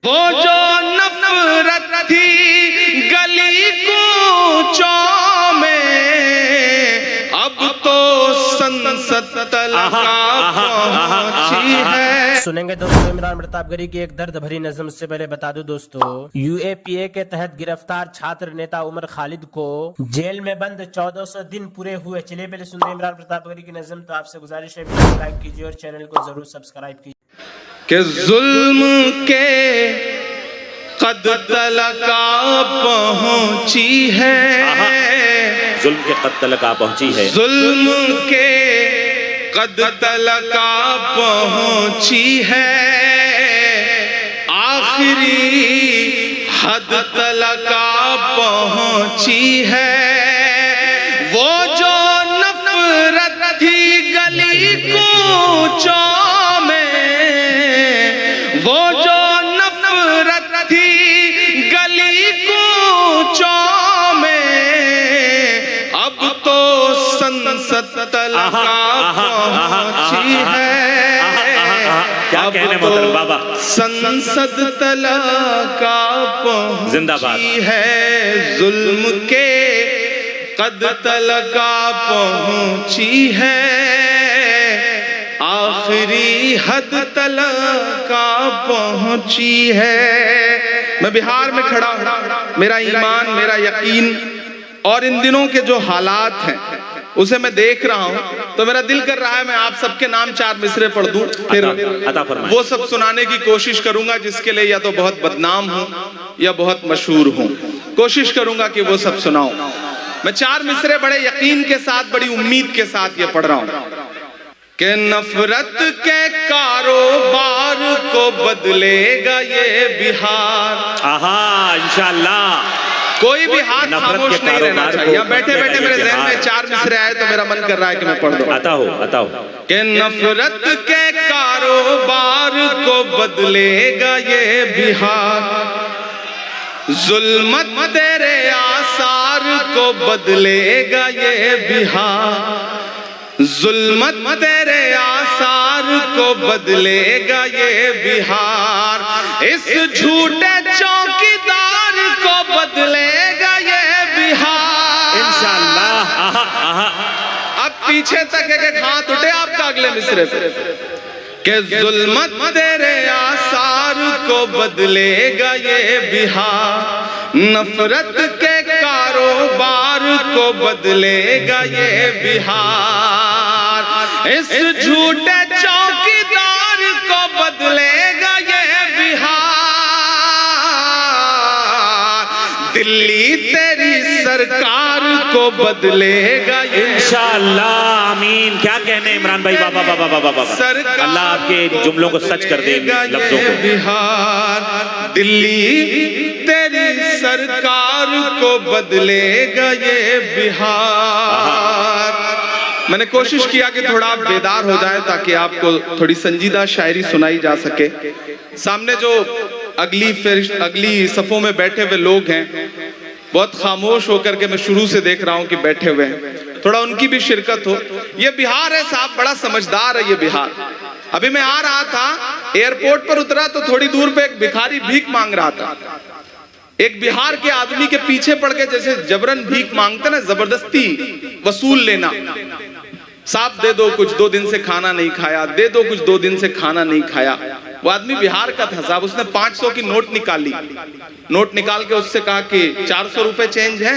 وہ جو نفرت تھی گلی کوچوں میں، اب تو سنسد تلقا پہنچی ہے۔ سنیں گے دوستو عمران پرتاپ گری کی ایک درد بھری نظم۔ سے پہلے بتا دوں دوستو، یو اے پی اے کے تحت گرفتار چھاتر نیتا عمر خالد کو جیل میں بند 1400 دن پورے ہوئے۔ چلیے پہلے سنتے ہیں عمران پرتاپ گری کی نظم۔ تو آپ سے گزارش ہے ویڈیو کو لائک کیجیے اور چینل کو ضرور سبسکرائب کیجیے۔ کہ ظلم کے قد تلقا پہنچی ہے، ظلم کے قد تلقا پہنچی ہے، ظلم کے قد تلقا پہنچی ہے، آخری حد تلقا پہنچی ہے۔ وہ جو نفرت تھی گلی کوچوں میں، وہ جو نفرت تھی گلی کوچوں میں، اب تو سنسد تلقا پہنچی ہے، کیا کہنے محترم بابا، سنسد تلقا زندہ باد پہنچی ہے، ظلم کے قد تلقا پہنچی ہے، آخری حد تلقا پہنچی ہے۔ میں بہار میں کھڑا ہوں، میرا ایمان، میرا یقین اور ان دنوں کے جو حالات ہیں اسے میں دیکھ رہا ہوں تو میرا دل کر رہا ہے میں آپ سب کے نام 4 مصرے پڑھ دوں، پھر عطا فرمائیں۔ وہ سب سنانے کی کوشش کروں گا جس کے لئے یا تو بہت بدنام ہوں یا بہت مشہور ہوں، کوشش کروں گا کہ وہ سب سناؤں۔ میں 4 مصرے بڑے یقین کے ساتھ، بڑی امید کے ساتھ یہ پڑھ رہا ہوں کہ نفرت کے کاروبار کو بدلے گا یہ بہار۔ انشاءاللہ کوئی بھی ہاتھ خاموش نہیں رہنا چاہیے۔ یہاں بیٹھے بیٹھے میرے ذہن میں 4 مصرے آئے تو میرا من کر رہا ہے کہ میں پڑھ دوں۔ عطا ہو کہ نفرت کے کاروبار کو بدلے گا یہ بہار، ظلمت تیرے آثار کو بدلے گا یہ بہار، ظلمت تیرے آثار کو بدلے گا یہ بہار، اس جھوٹے چوکیدار کو بدلے گا یہ بہار۔ انشاءاللہ اب پیچھے تک ایک ہاتھ اٹھے آپ کا اگلے مصرے پہ، کہ ظلمت تیرے آثار کو بدلے گا یہ بہار، نفرت کے کاروبار کو بدلے گا یہ بہار، اس جھوٹے چوکیدار کو بدلے گا یہ بہار، دلی تیری سرکار کو بدلے گا یہ انشاءاللہ آمین۔ کیا کہنے عمران بھائی، بابا بابا بابا بابا، اللہ آپ کے جملوں کو سچ کر دے، لفظوں کو۔ بہار دلی تیری سرکار کو بدلے گا یہ بہار۔ میں نے کوشش کیا کہ تھوڑا آپ بیدار ہو جائیں تاکہ آپ کو تھوڑی سنجیدہ شاعری سنائی جا سکے۔ سامنے جو اگلی صفوں میں بیٹھے ہوئے لوگ ہیں بہت خاموش ہو کر کے میں شروع سے دیکھ رہا ہوں کہ بیٹھے ہوئے ہیں، تھوڑا ان کی بھی شرکت ہو۔ یہ بہار ہے صاحب، بڑا سمجھدار ہے یہ بہار۔ ابھی میں آ رہا تھا، ایئرپورٹ پر اترا تو تھوڑی دور پہ ایک بھکاری بھیک مانگ رہا تھا۔ ایک بہار کے آدمی کے پیچھے پڑ کے جیسے جبرن بھیک مانگتے نا، زبردستی وصول لینا، صاحب دے دو کچھ، 2 دن سے کھانا نہیں کھایا، دے دو کچھ، 2 دن سے کھانا نہیں کھایا۔ وہ آدمی بہار کا تھا صاحب، اس نے 500 کی نوٹ نکالی، نوٹ نکال کے اس سے کہا کہ 400 روپے چینج ہے؟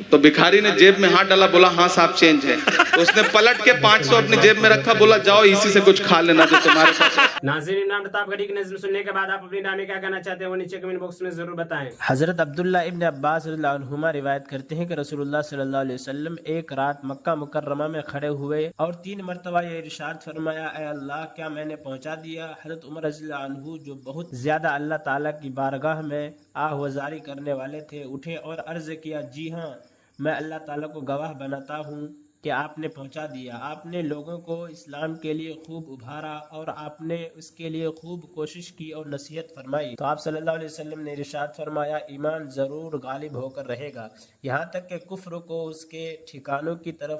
تو بھکاری نے جیب میں ہاتھ ڈالا، بولا ہاں صاحب چینج ہے۔ اس نے پلٹ کے 500 اپنی جیب میں رکھا، بولا جاؤ اسی سے کچھ کھا لینا جو تمہارے پاس ہے۔ ناظرین عمران پرتاپ گری کی نظم سننے کے بعد آپ اپنی رائے میں کیا کہنا چاہتے ہیں وہ نیچے کمنٹ باکس میں ضرور بتائیں۔ حضرت عبداللہ ابن عباس رضی اللہ عنہما روایت کرتے ہیں کہ رسول اللہ صلی اللہ علیہ وسلم ایک رات مکہ مکرمہ میں کھڑے ہوئے اور 3 مرتبہ یہ ارشاد فرمایا، اے اللہ کیا میں نے پہنچا دیا؟ حضرت عمر رضی اللہ عنہ جو بہت زیادہ اللہ تعالیٰ کی بارگاہ میں آہ وزاری کرنے والے تھے، اٹھے اور عرض کیا، جی ہاں میں اللہ تعالیٰ کو گواہ بناتا ہوں کہ آپ نے پہنچا دیا۔ آپ نے لوگوں کو اسلام کے لیے خوب ابھارا اور آپ نے اس کے لیے خوب کوشش کی اور نصیحت فرمائی۔ تو آپ صلی اللہ علیہ وسلم نے ارشاد فرمایا، ایمان ضرور غالب ہو کر رہے گا، یہاں تک کہ کفر کو اس کے ٹھکانوں کی طرف